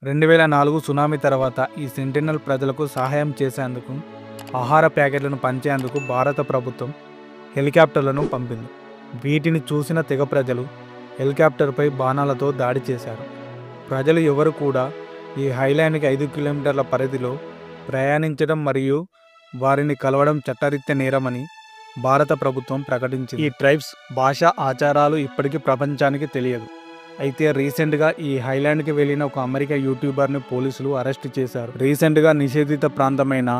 2004 tsunami తర్వాత ఈ sentinel ప్రజలకు సహాయం చేసేందుకు ఆహార ప్యాకెట్లను పంచేందుకు భారత ప్రభుత్వం హెలికాప్టర్లను పంపింది. వీటిని చూసిన తెగ ప్రజలు హెలికాప్టర్పై బాణాలతో దాడి చేశారు. ప్రజలు ఎవరు కూడా ఈ ఐలాండ్కి 5 కిలోమీటర్ల పరిధిలో ప్రయాణించడం మరియు వారిని కలవడం చట్టరీత్యా నేరమని భారత ప్రభుత్వం ప్రకటించింది. ఈ ట్రైబ్స్ భాష, ఆచారాలు ఇప్పటికీ ప్రపంచానికి తెలియదు. అయితే రీసెంట్గా ఈ ఐలాండ్కి వెళ్ళిన ఒక అమెరికా యూట్యూబర్ని పోలీసులు అరెస్ట్ చేశారు. రీసెంట్గా నిషేధిత ప్రాంతమైన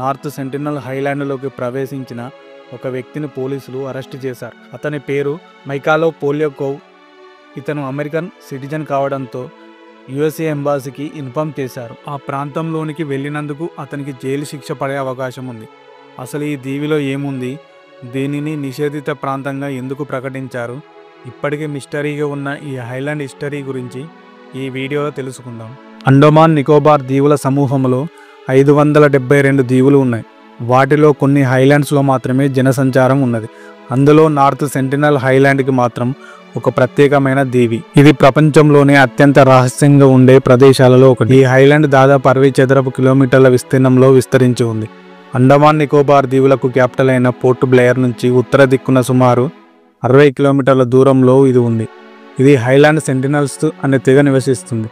నార్త్ సెంటినల్ ఐలాండ్లోకి ప్రవేశించిన ఒక వ్యక్తిని పోలీసులు అరెస్ట్ చేశారు. అతని పేరు మైకాలో పోలియోకోవ్. ఇతను అమెరికన్ సిటిజన్ కావడంతో యుఎస్ఏ ఎంబాసీకి ఇన్ఫార్మ్ చేశారు. ఆ ప్రాంతంలోనికి వెళ్ళినందుకు అతనికి జైలు శిక్ష పడే అవకాశం ఉంది. అసలు ఈ దీవిలో ఏముంది, దీనిని నిషేధిత ప్రాంతంగా ఎందుకు ప్రకటించారు, ఇప్పటికీ మిస్టరీగా ఉన్న ఈ ఐలాండ్ హిస్టరీ గురించి ఈ వీడియోలో తెలుసుకుందాం. అండమాన్ నికోబార్ దీవుల సమూహంలో 572 దీవులు ఉన్నాయి. వాటిలో కొన్ని ఐలాండ్స్లో మాత్రమే జనసంచారం ఉన్నది. అందులో నార్త్ సెంటినల్ ఐలాండ్కి మాత్రం ఒక ప్రత్యేకమైన దీవి. ఇది ప్రపంచంలోనే అత్యంత రహస్యంగా ఉండే ప్రదేశాలలో ఒకటి. ఈ ఐలాండ్ దాదాపు 60 చదరపు కిలోమీటర్ల విస్తీర్ణంలో విస్తరించి ఉంది. అండమాన్ నికోబార్ దీవులకు క్యాపిటల్ అయిన పోర్ట్ బ్లెయిర్ నుంచి ఉత్తర దిక్కున సుమారు 60 కిలోమీటర్ల దూరంలో ఇది ఉంది. ఇది ఐలాండ్ సెంటినల్స్ అనే తెగ నివసిస్తుంది.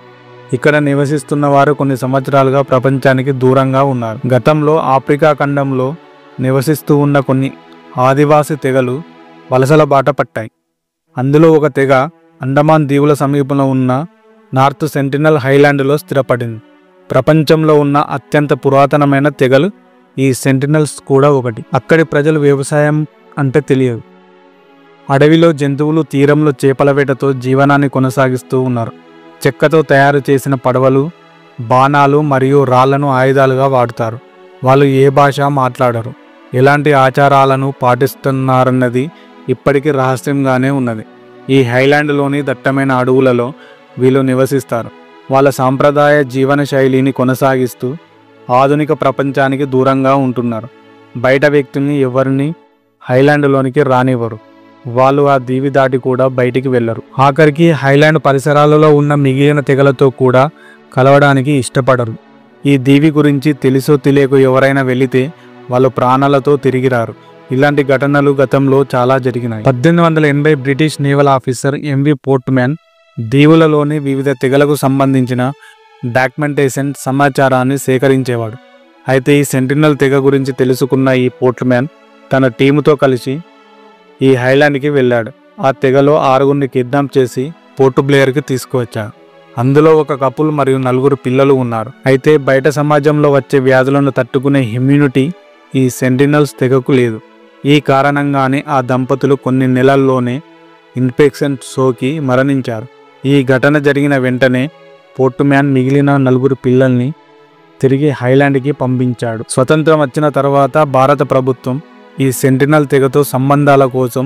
ఇక్కడ నివసిస్తున్న వారు కొన్ని సంవత్సరాలుగా ప్రపంచానికి దూరంగా ఉన్నారు. గతంలో ఆఫ్రికా ఖండంలో నివసిస్తూ ఉన్న కొన్ని ఆదివాసీ తెగలు వలసల బాట పట్టాయి. అందులో ఒక తెగ అండమాన్ దీవుల సమీపంలో ఉన్న నార్త్ సెంటినల్ ఐలాండ్లో స్థిరపడింది. ప్రపంచంలో ఉన్న అత్యంత పురాతనమైన తెగలు ఈ సెంటినల్స్ కూడా ఒకటి. అక్కడి ప్రజలు వ్యవసాయం అంటే తెలియదు. అడవిలో జంతువులు, తీరంలో చేపల వేటతో జీవనాన్ని కొనసాగిస్తూ ఉన్నారు. చెక్కతో తయారు చేసిన పడవలు, బాణాలు మరియు రాళ్లను ఆయుధాలుగా వాడుతారు. వాళ్ళు ఏ భాష మాట్లాడరు, ఎలాంటి ఆచారాలను పాటిస్తున్నారన్నది ఇప్పటికీ రహస్యంగానే ఉన్నది. ఈ ఐలాండ్లోని దట్టమైన అడవులలో వీళ్ళు నివసిస్తారు. వాళ్ళ సాంప్రదాయ జీవన శైలిని కొనసాగిస్తూ ఆధునిక ప్రపంచానికి దూరంగా ఉంటున్నారు. బయట వ్యక్తుల్ని ఎవరిని ఐలాండ్లోనికి రానివ్వరు. వాళ్ళు ఆ దీవి దాటి కూడా బయటికి వెళ్ళరు. ఆఖరికి ఐలాండ్ పరిసరాలలో ఉన్న మిగిలిన తెగలతో కూడా కలవడానికి ఇష్టపడరు. ఈ దీవి గురించి తెలుసో తెలియకో ఎవరైనా వెళితే వాళ్ళు ప్రాణాలతో తిరిగిరారు. ఇలాంటి ఘటనలు గతంలో చాలా జరిగినాయి. 1880 బ్రిటిష్ నేవల్ ఆఫీసర్ ఎంవి పోర్ట్మ్యాన్ దీవులలోని వివిధ తెగలకు సంబంధించిన డాక్యుమెంటేషన్ సమాచారాన్ని సేకరించేవాడు. అయితే ఈ సెంటినల్ తెగ గురించి తెలుసుకున్న ఈ పోర్ట్మ్యాన్ తన టీముతో కలిసి ఈ ఐలాండ్కి వెళ్ళాడు. ఆ తెగలో 6గురిని కిడ్నాప్ చేసి పోర్ట్ బ్లెయిర్కి తీసుకువచ్చాడు. అందులో ఒక కపుల్ మరియు 4 పిల్లలు ఉన్నారు. అయితే బయట సమాజంలో వచ్చే వ్యాధులను తట్టుకునే ఇమ్యూనిటీ ఈ సెంటినల్స్ తెగకు లేదు. ఈ కారణంగానే ఆ దంపతులు కొన్ని నెలల్లోనే ఇన్ఫెక్షన్ సోకి మరణించారు. ఈ ఘటన జరిగిన వెంటనే పోర్ట్మ్యాన్ మిగిలిన 4 పిల్లల్ని తిరిగి ఐలాండ్కి పంపించాడు. స్వతంత్రం వచ్చిన తర్వాత భారత ప్రభుత్వం ఈ సెంటినల్ తెగతో సంబంధాల కోసం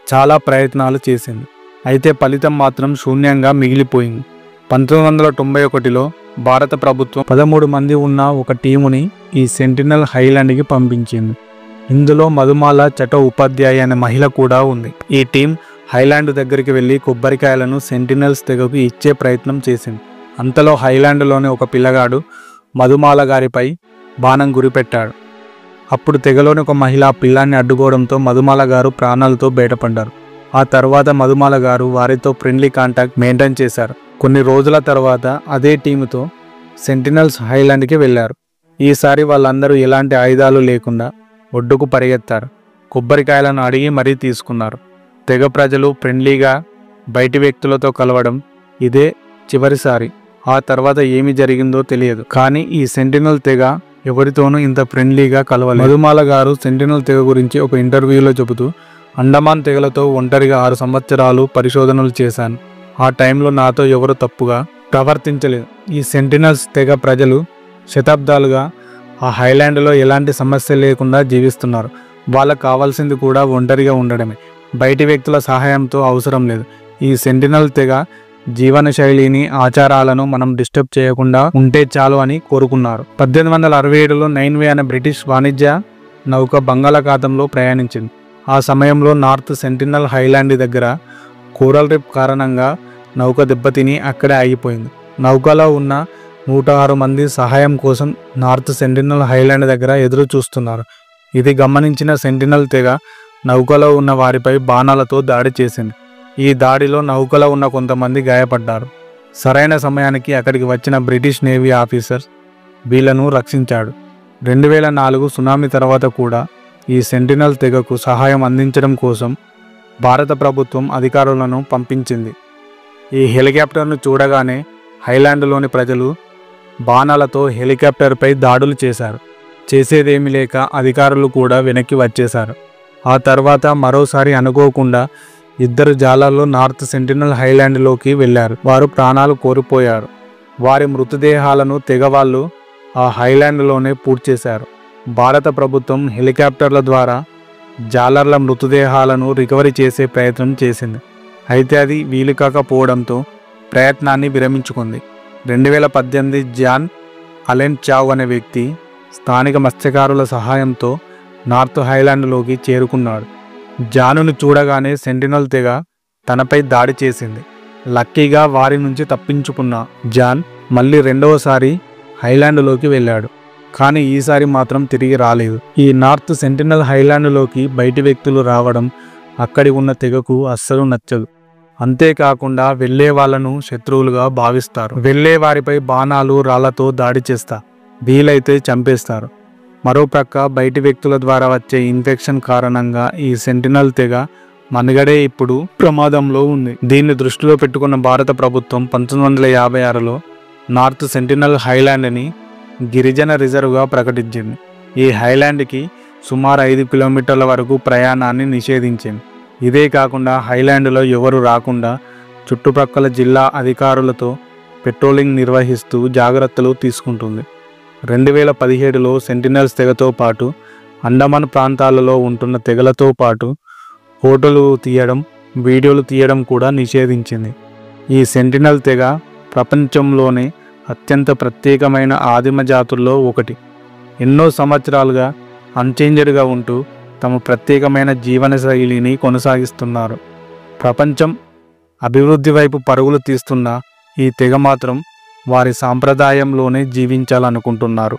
చాలా ప్రయత్నాలు చేసింది. అయితే ఫలితం మాత్రం శూన్యంగా మిగిలిపోయింది. 1991లో భారత ప్రభుత్వం 13 మంది ఉన్న ఒక టీముని ఈ సెంటినల్ ఐలాండ్కి పంపించింది. ఇందులో మధుమాల చటోపాధ్యాయ అనే మహిళ కూడా ఉంది. ఈ టీం ఐలాండ్ దగ్గరికి వెళ్ళి కొబ్బరికాయలను సెంటినల్స్ తెగకు ఇచ్చే ప్రయత్నం చేసింది. అంతలో ఐలాండ్లోని ఒక పిల్లగాడు మధుమాల గారిపై బాణం గురిపెట్టాడు. అప్పుడు తెగలోని ఒక మహిళ ఆ పిల్లాన్ని అడ్డుకోవడంతో మధుమాల గారు ప్రాణాలతో బయటపడ్డారు. ఆ తర్వాత మధుమాల గారు వారితో ఫ్రెండ్లీ కాంటాక్ట్ మెయింటైన్ చేశారు. కొన్ని రోజుల తర్వాత అదే టీముతో సెంటినల్స్ ఐలాండ్కి వెళ్ళారు. ఈసారి వాళ్ళందరూ ఎలాంటి ఆయుధాలు లేకుండా ఒడ్డుకు పరిగెత్తారు. కొబ్బరికాయలను అడిగి మరీ తీసుకున్నారు. తెగ ప్రజలు ఫ్రెండ్లీగా బయటి వ్యక్తులతో కలవడం ఇదే చివరిసారి. ఆ తర్వాత ఏమి జరిగిందో తెలియదు. కానీ ఈ సెంటినల్ తెగ ఎవరితోనూ ఇంత ఫ్రెండ్లీగా కలవలేదు. మధుమాల గారు సెంటినల్ తెగ గురించి ఒక ఇంటర్వ్యూలో చెబుతూ, అండమాన్ తెగలతో ఒంటరిగా 6 సంవత్సరాలు పరిశోధనలు చేశాను. ఆ టైంలో నాతో ఎవరు తప్పుగా ప్రవర్తించలేదు. ఈ సెంటినల్స్ తెగ ప్రజలు శతాబ్దాలుగా ఆ ఐలాండ్లో ఎలాంటి సమస్య లేకుండా జీవిస్తున్నారు. వాళ్ళకు కావాల్సింది కూడా ఒంటరిగా ఉండడమే. బయటి వ్యక్తుల సహాయంతో అవసరం లేదు. ఈ సెంటినల్ తెగ జీవన శైలిని, ఆచారాలను మనం డిస్టర్బ్ చేయకుండా ఉంటే చాలు అని కోరుకున్నారు. 1867లో 9 అనే బ్రిటిష్ వాణిజ్య నౌక బంగాళాఖాతంలో ప్రయాణించింది. ఆ సమయంలో నార్త్ సెంటినల్ ఐలాండ్ దగ్గర కోరల్ రీఫ్ కారణంగా నౌక దెబ్బతిని అక్కడే ఆగిపోయింది. నౌకలో ఉన్న 106 మంది సహాయం కోసం నార్త్ సెంటినల్ హైలాండ్ దగ్గర ఎదురు చూస్తున్నారు. ఇది గమనించిన సెంటినల్ తెగ నౌకలో ఉన్న వారిపై బాణాలతో దాడి చేసింది. ఈ దాడిలో నౌకలో ఉన్న కొంతమంది గాయపడ్డారు. సరైన సమయానికి అక్కడికి వచ్చిన బ్రిటిష్ నేవీ ఆఫీసర్ వీళ్లను రక్షించాడు. 2004 సునామీ తర్వాత కూడా ఈ సెంటినల్ తెగకు సహాయం అందించడం కోసం భారత ప్రభుత్వం అధికారులను పంపించింది. ఈ హెలికాప్టర్ను చూడగానే హైలాండ్లోని ప్రజలు బాణాలతో హెలికాప్టర్పై దాడులు చేశారు. చేసేదేమీ లేక అధికారులు కూడా వెనక్కి వచ్చేశారు. ఆ తర్వాత మరోసారి అనుకోకుండా 2 జాలర్లు నార్త్ సెంటినల్ హైలాండ్లోకి వెళ్లారు. వారు ప్రాణాలు కోల్పోయారు. వారి మృతదేహాలను తెగవాళ్ళు ఆ హైలాండ్లోనే పూడ్చేశారు. భారత ప్రభుత్వం హెలికాప్టర్ల ద్వారా జాలర్ల మృతదేహాలను రికవరీ చేసే ప్రయత్నం చేసింది. అయితే అది వీలు కాకపోవడంతో ప్రయత్నాన్ని విరమించుకుంది. 2018 జాన్ అలెన్ చావ్ అనే వ్యక్తి స్థానిక మత్స్యకారుల సహాయంతో నార్త్ హైలాండ్లోకి చేరుకున్నాడు. జానును చూడగానే సెంటినల్ తెగ తనపై దాడి చేసింది. లక్కీగా వారి నుంచి తప్పించుకున్న జాన్ మళ్ళీ రెండవసారి హైలాండ్లోకి వెళ్ళాడు. కానీ ఈసారి మాత్రం తిరిగి రాలేదు. ఈ నార్త్ సెంటినల్ హైలాండ్లోకి బయటి వ్యక్తులు రావడం అక్కడి ఉన్న తెగకు అస్సలు నచ్చదు. అంతేకాకుండా వెళ్లే వాళ్లను శత్రువులుగా భావిస్తారు. వెళ్లే వారిపై బాణాలు రాళ్లతో దాడి చేస్తారు. వీలైతే చంపేస్తారు. మరోప్రక్క బయటి వ్యక్తుల ద్వారా వచ్చే ఇన్ఫెక్షన్ కారణంగా ఈ సెంటినల్ తెగ మనుగడే ఇప్పుడు ప్రమాదంలో ఉంది. దీన్ని దృష్టిలో పెట్టుకున్న భారత ప్రభుత్వం 1956లో నార్త్ సెంటినల్ హైలాండ్ని గిరిజన రిజర్వ్గా ప్రకటించింది. ఈ హైలాండ్కి సుమారు 5 కిలోమీటర్ల వరకు ప్రయాణాన్ని నిషేధించింది. ఇదే కాకుండా హైలాండ్లో ఎవరు రాకుండా చుట్టుప్రక్కల జిల్లా అధికారులతో పెట్రోలింగ్ నిర్వహిస్తూ జాగ్రత్తలు తీసుకుంటుంది. 2017లో సెంటినల్స్ తెగతో పాటు అండమాన్ ప్రాంతాలలో ఉంటున్న తెగలతో పాటు ఫోటోలు తీయడం, వీడియోలు తీయడం కూడా నిషేధించింది. ఈ సెంటినల్ తెగ ప్రపంచంలోనే అత్యంత ప్రత్యేకమైన ఆదిమ జాతుల్లో ఒకటి. ఎన్నో సంవత్సరాలుగా అన్చేంజ్డ్గా ఉంటూ తమ ప్రత్యేకమైన జీవనశైలిని కొనసాగిస్తున్నారు. ప్రపంచం అభివృద్ధి వైపు పరుగులు తీస్తున్న ఈ తెగ మాత్రం వారి సాంప్రదాయంలోనే జీవించాలనుకుంటున్నారు.